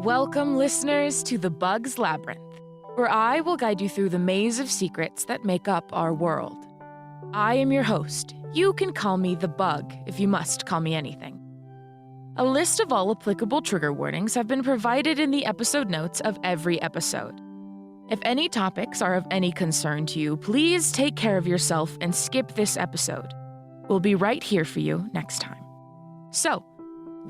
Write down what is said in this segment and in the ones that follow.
Welcome, listeners, to the Bug's Labyrinth, where I will guide you through the maze of secrets that make up our world. I am your host. You can call me the Bug if you must call me anything. A list of all applicable trigger warnings have been provided in the episode notes of every episode. If any topics are of any concern to you, please take care of yourself and skip this episode. We'll be right here for you next time. So,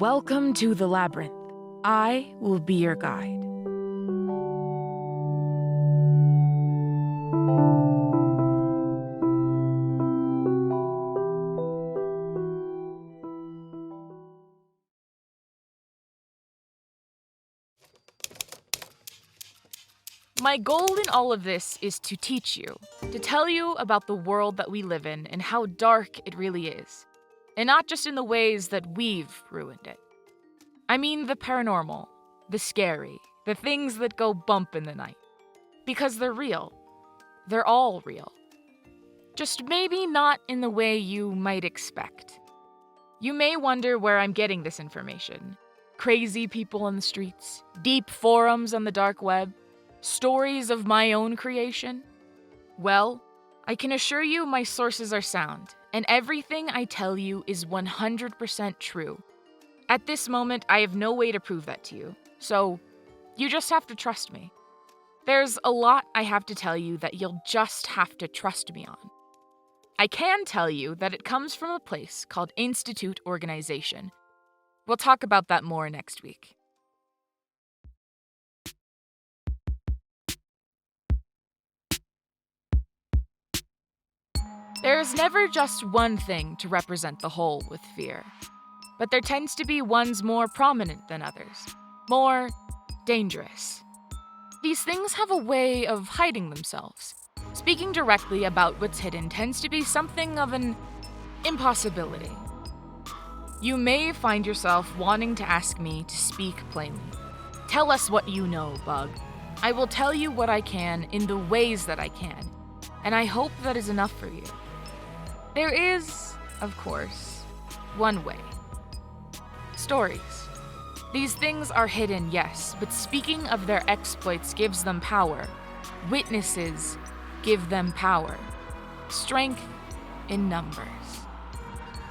welcome to the Labyrinth. I will be your guide. My goal in all of this is to teach you, to tell you about the world that we live in and how dark it really is. And not just in the ways that we've ruined it. I mean the paranormal, the scary, the things that go bump in the night. Because they're real. They're all real. Just maybe not in the way you might expect. You may wonder where I'm getting this information. Crazy people on the streets, deep forums on the dark web, stories of my own creation. Well, I can assure you my sources are sound, and everything I tell you is 100% true. At this moment, I have no way to prove that to you, so you just have to trust me. There's a lot I have to tell you that you'll just have to trust me on. I can tell you that it comes from a place called Institute Organization. We'll talk about that more next week. There's never just one thing to represent the whole with fear. But there tends to be ones more prominent than others, more dangerous. These things have a way of hiding themselves. Speaking directly about what's hidden tends to be something of an impossibility. You may find yourself wanting to ask me to speak plainly. Tell us what you know, Bug. I will tell you what I can in the ways that I can, and I hope that is enough for you. There is, of course, one way. Stories. These things are hidden, yes, but speaking of their exploits gives them power. Witnesses give them power. Strength in numbers.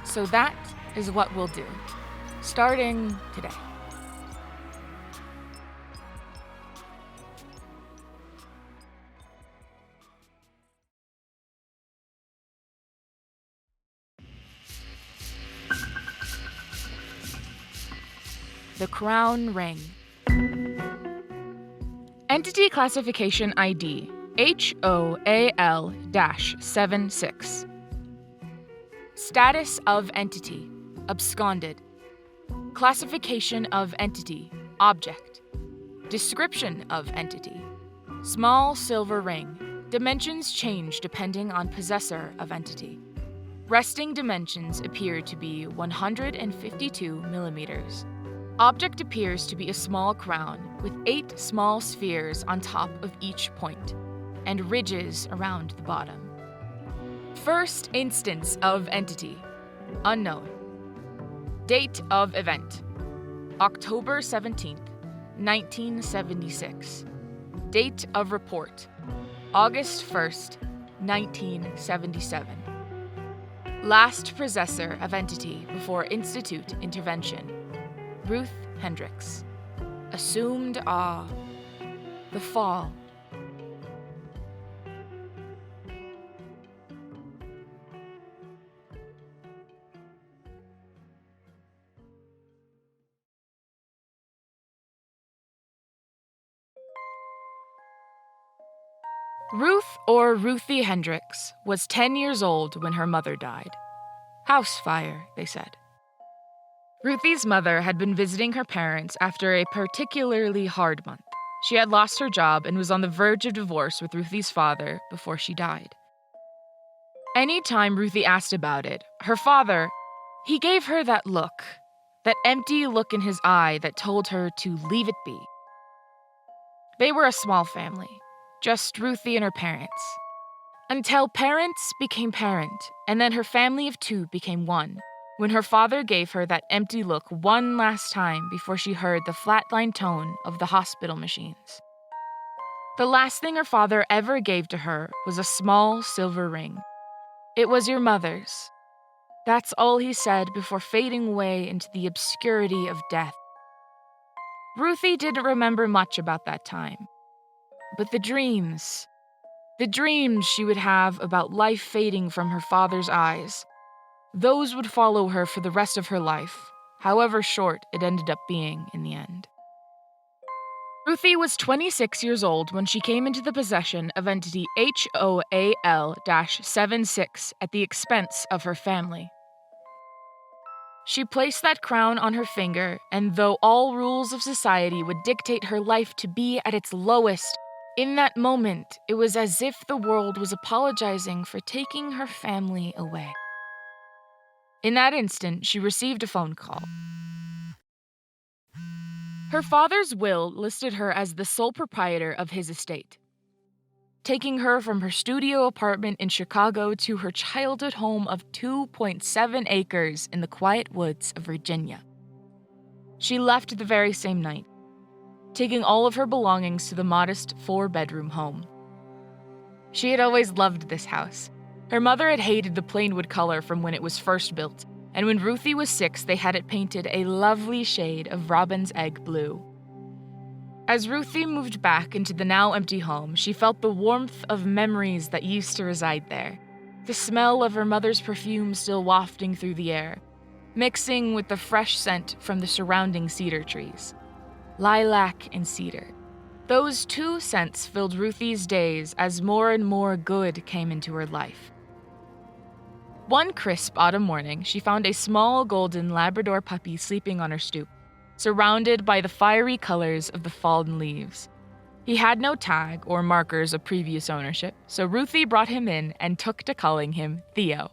So that is what we'll do, starting today. The Crown Ring. Entity Classification ID HOAL-76. Status of Entity Absconded. Classification of Entity Object. Description of Entity Small silver ring. Dimensions change depending on possessor of Entity. Resting dimensions appear to be 152 millimeters. Object appears to be a small crown with 8 small spheres on top of each point, and ridges around the bottom. First instance of Entity. Unknown. Date of event. October 17th, 1976. Date of report. August 1st, 1977. Last possessor of Entity before Institute intervention. Ruthie Hendrix. Assumed awe. The fall. Ruth, or Ruthie Hendrix, was 10 years old when her mother died. House fire, they said. Ruthie's mother had been visiting her parents after a particularly hard month. She had lost her job and was on the verge of divorce with Ruthie's father before she died. Anytime Ruthie asked about it, her father, he gave her that look, that empty look in his eye that told her to leave it be. They were a small family, just Ruthie and her parents. Until parents became parent, and then her family of 2 became 1. when her father gave her that empty look one last time before she heard the flatline tone of the hospital machines. The last thing her father ever gave to her was a small silver ring. It was your mother's. That's all he said before fading away into the obscurity of death. Ruthie didn't remember much about that time. But the dreams she would have about life fading from her father's eyes, those would follow her for the rest of her life, however short it ended up being in the end. Ruthie was 26 years old when she came into the possession of Entity HOAL-76 at the expense of her family. She placed that crown on her finger, and though all rules of society would dictate her life to be at its lowest, in that moment, it was as if the world was apologizing for taking her family away. In that instant, she received a phone call. Her father's will listed her as the sole proprietor of his estate, taking her from her studio apartment in Chicago to her childhood home of 2.7 acres in the quiet woods of Virginia. She left the very same night, taking all of her belongings to the modest 4-bedroom home. She had always loved this house. Her mother had hated the plain wood color from when it was first built, and when Ruthie was 6, they had it painted a lovely shade of robin's egg blue. As Ruthie moved back into the now empty home, she felt the warmth of memories that used to reside there, the smell of her mother's perfume still wafting through the air, mixing with the fresh scent from the surrounding cedar trees. Lilac and cedar. Those two scents filled Ruthie's days as more and more good came into her life. One crisp autumn morning, she found a small golden Labrador puppy sleeping on her stoop, surrounded by the fiery colors of the fallen leaves. He had no tag or markers of previous ownership, so Ruthie brought him in and took to calling him Theo.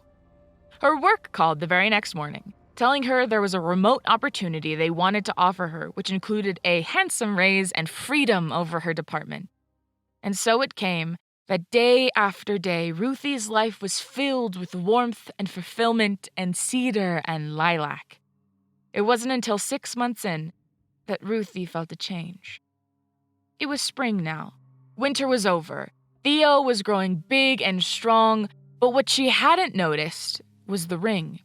Her work called the very next morning, telling her there was a remote opportunity they wanted to offer her, which included a handsome raise and freedom over her department. And so it came that day after day, Ruthie's life was filled with warmth and fulfillment and cedar and lilac. It wasn't until 6 months in that Ruthie felt a change. It was spring now. Winter was over. Theo was growing big and strong, but what she hadn't noticed was the ring.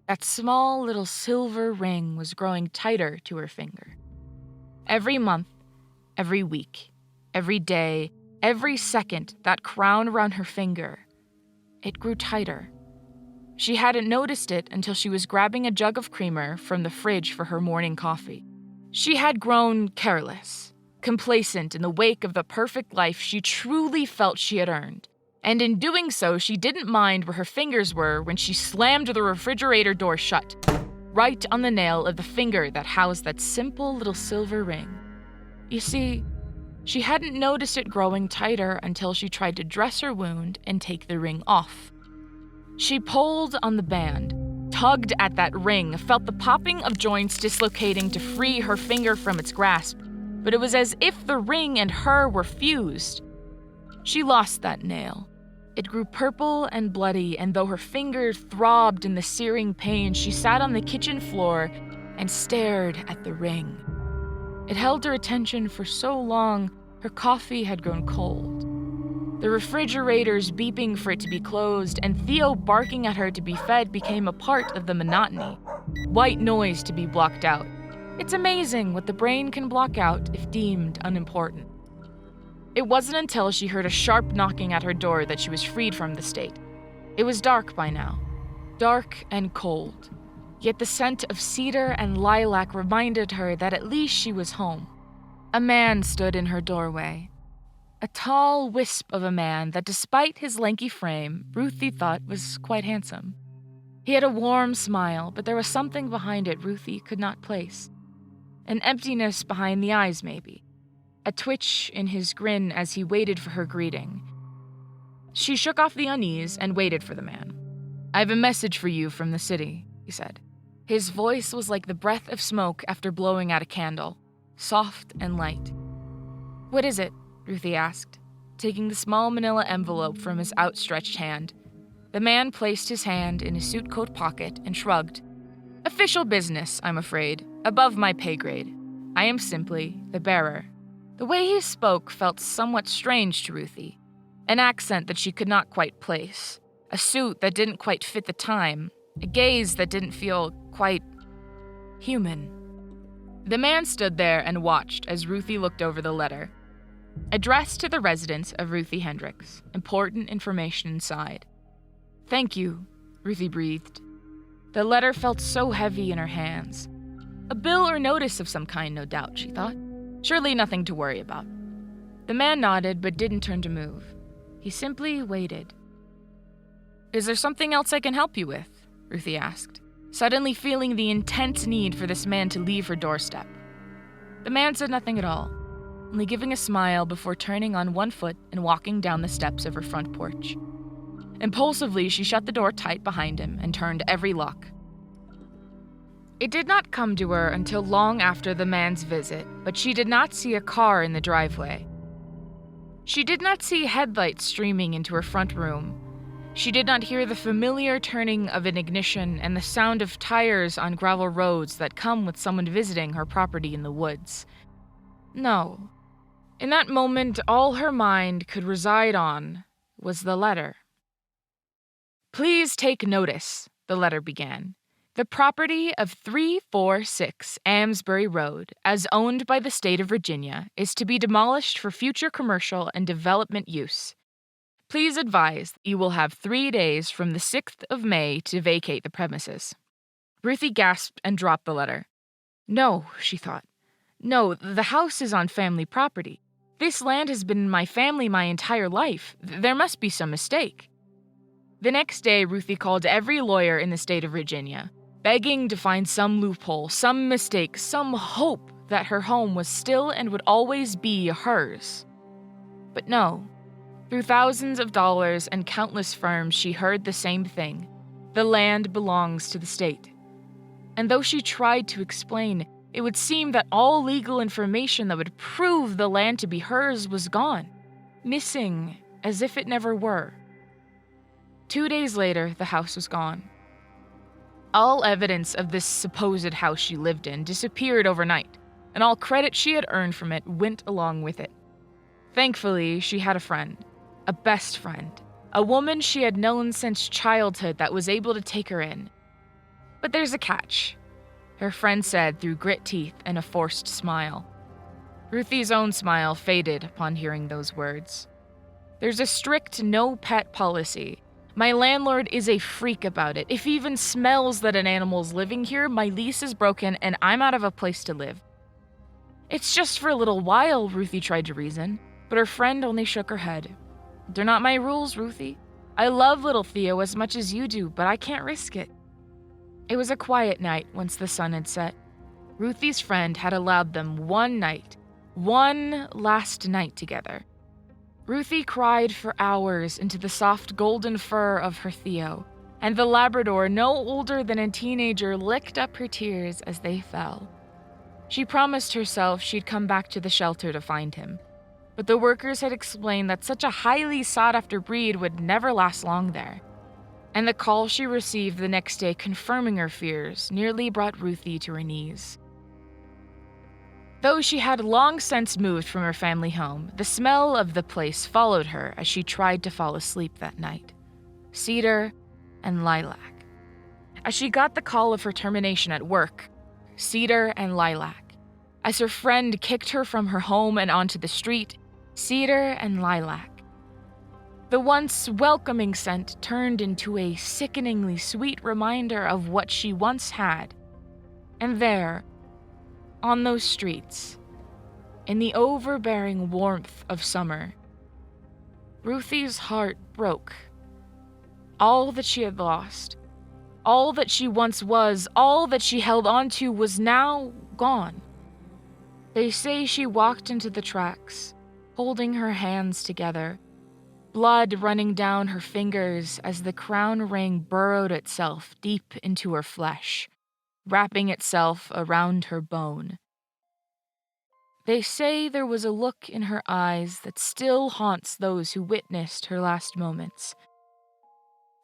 That small little silver ring was growing tighter to her finger. Every month, every week, every day, every second, that crown around her finger, it grew tighter. She hadn't noticed it until she was grabbing a jug of creamer from the fridge for her morning coffee. She had grown careless, complacent in the wake of the perfect life she truly felt she had earned. And in doing so, she didn't mind where her fingers were when she slammed the refrigerator door shut, right on the nail of the finger that housed that simple little silver ring. You see, she hadn't noticed it growing tighter until she tried to dress her wound and take the ring off. She pulled on the band, tugged at that ring, felt the popping of joints dislocating to free her finger from its grasp, but it was as if the ring and her were fused. She lost that nail. It grew purple and bloody, and though her finger throbbed in the searing pain, she sat on the kitchen floor and stared at the ring. It held her attention for so long, her coffee had grown cold. The refrigerator's beeping for it to be closed and Theo barking at her to be fed became a part of the monotony. White noise to be blocked out. It's amazing what the brain can block out if deemed unimportant. It wasn't until she heard a sharp knocking at her door that she was freed from the state. It was dark by now. Dark and cold. Yet the scent of cedar and lilac reminded her that at least she was home. A man stood in her doorway. A tall wisp of a man that, despite his lanky frame, Ruthie thought was quite handsome. He had a warm smile, but there was something behind it Ruthie could not place. An emptiness behind the eyes, maybe. A twitch in his grin as he waited for her greeting. She shook off the unease and waited for the man. "I have a message for you from the city," he said. His voice was like the breath of smoke after blowing out a candle, soft and light. "What is it?" Ruthie asked, taking the small manila envelope from his outstretched hand. The man placed his hand in his suit coat pocket and shrugged. Official business, I'm afraid, above my pay grade. I am simply the bearer. The way he spoke felt somewhat strange to Ruthie. An accent that she could not quite place, a suit that didn't quite fit the time, a gaze that didn't feel quite human. The man stood there and watched as Ruthie looked over the letter. Addressed to the residence of Ruthie Hendrix, important information inside. Thank you, Ruthie breathed. The letter felt so heavy in her hands. A bill or notice of some kind, no doubt, she thought. Surely nothing to worry about. The man nodded but didn't turn to move. He simply waited. Is there something else I can help you with? Ruthie asked, suddenly feeling the intense need for this man to leave her doorstep. The man said nothing at all, only giving a smile before turning on one foot and walking down the steps of her front porch. Impulsively, she shut the door tight behind him and turned every lock. It did not come to her until long after the man's visit, but she did not see a car in the driveway. She did not see headlights streaming into her front room. She did not hear the familiar turning of an ignition and the sound of tires on gravel roads that come with someone visiting her property in the woods. No. In that moment, all her mind could reside on was the letter. Please take notice, the letter began. The property of 346 Amsbury Road, as owned by the state of Virginia, is to be demolished for future commercial and development use. Please advise that you will have 3 days from the 6th of May to vacate the premises. Ruthie gasped and dropped the letter. No, she thought. No, the house is on family property. This land has been in my family my entire life. There must be some mistake. The next day, Ruthie called every lawyer in the state of Virginia, begging to find some loophole, some mistake, some hope that her home was still and would always be hers. But no. Through thousands of dollars and countless firms, she heard the same thing. The land belongs to the state. And though she tried to explain, it would seem that all legal information that would prove the land to be hers was gone, missing as if it never were. 2 days later, the house was gone. All evidence of this supposed house she lived in disappeared overnight, and all credit she had earned from it went along with it. Thankfully, she had a friend, a best friend, a woman she had known since childhood that was able to take her in. But there's a catch, her friend said through grit teeth and a forced smile. Ruthie's own smile faded upon hearing those words. There's a strict no-pet policy. My landlord is a freak about it. If he even smells that an animal's living here, my lease is broken and I'm out of a place to live. It's just for a little while, Ruthie tried to reason, but her friend only shook her head. They're not my rules, Ruthie. I love little Theo as much as you do, but I can't risk it. It was a quiet night once the sun had set. Ruthie's friend had allowed them one night, one last night together. Ruthie cried for hours into the soft golden fur of her Theo, and the Labrador, no older than a teenager, licked up her tears as they fell. She promised herself she'd come back to the shelter to find him, but the workers had explained that such a highly sought-after breed would never last long there, and the call she received the next day confirming her fears nearly brought Ruthie to her knees. Though she had long since moved from her family home, the smell of the place followed her as she tried to fall asleep that night. Cedar and lilac. As she got the call of her termination at work, cedar and lilac. As her friend kicked her from her home and onto the street, cedar and lilac. The once welcoming scent turned into a sickeningly sweet reminder of what she once had. And there, on those streets, in the overbearing warmth of summer, Ruthie's heart broke. All that she had lost, all that she once was, all that she held on to was now gone. They say she walked into the tracks, holding her hands together, blood running down her fingers as the crown ring burrowed itself deep into her flesh, wrapping itself around her bone. They say there was a look in her eyes that still haunts those who witnessed her last moments.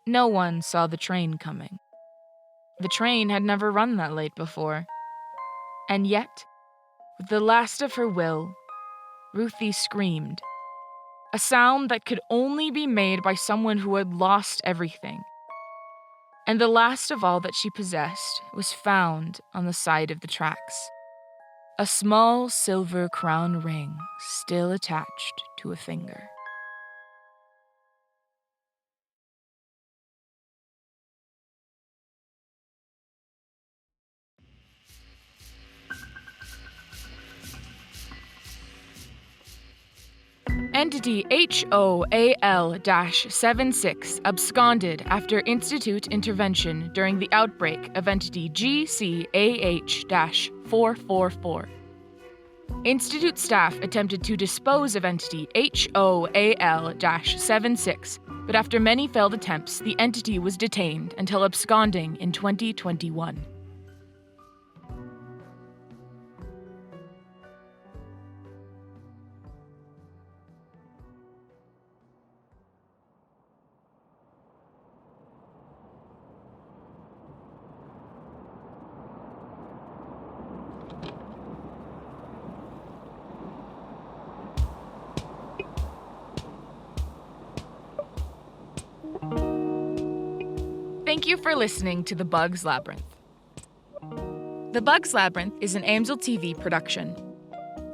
No one saw the train coming. The train had never run that late before. And yet, with the last of her will, Ruthie screamed. A sound that could only be made by someone who had lost everything. And the last of all that she possessed was found on the side of the tracks. A small silver crown ring still attached to a finger. Entity HOAL-76 absconded after Institute intervention during the outbreak of Entity GCAH-444. Institute staff attempted to dispose of Entity HOAL-76, but after many failed attempts, the entity was detained until absconding in 2021. Thank you for listening to The Bug's Labyrinth. The Bug's Labyrinth is an Amsel TV production.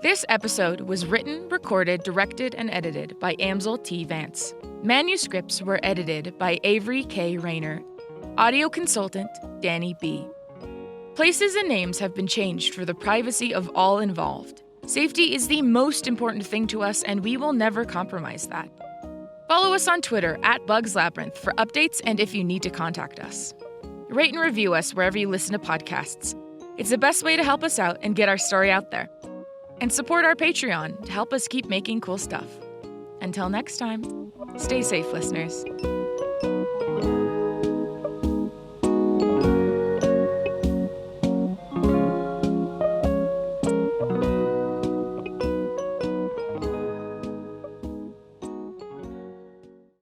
This episode was written, recorded, directed, and edited by Amsel T. Vance. Manuscripts were edited by Avery K. Rayner. Audio consultant, Dani B. Places and names have been changed for the privacy of all involved. Safety is the most important thing to us, and we will never compromise that. Follow us on Twitter @BugsLabyrinth for updates and if you need to contact us. Rate and review us wherever you listen to podcasts. It's the best way to help us out and get our story out there. And support our Patreon to help us keep making cool stuff. Until next time, stay safe, listeners.